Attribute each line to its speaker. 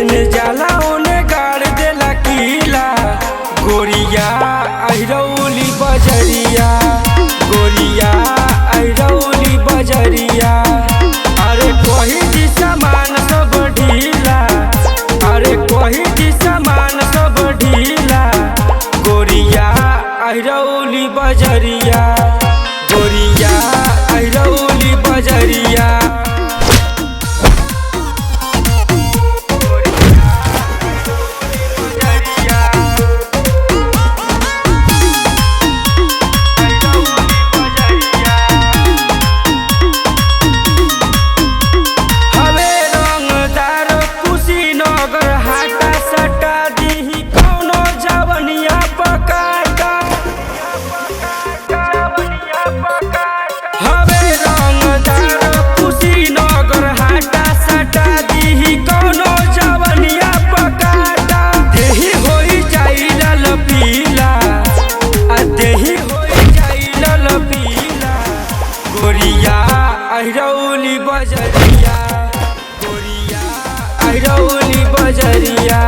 Speaker 1: जेने जाला ओने गाड़ देला कीला। गोरिया अहिरौली बजरिया, गोरिया अहिरौली बजरिया। अरे कोही दी सामान सब ढीला, अरे कोही दी सामान सब ढीला। गोरिया अहिरौली बजरिया, गोरिया अहिरौली बजरिया। गोरिया अहिरौली बजरिया, गोरिया अहिरौली बजरिया।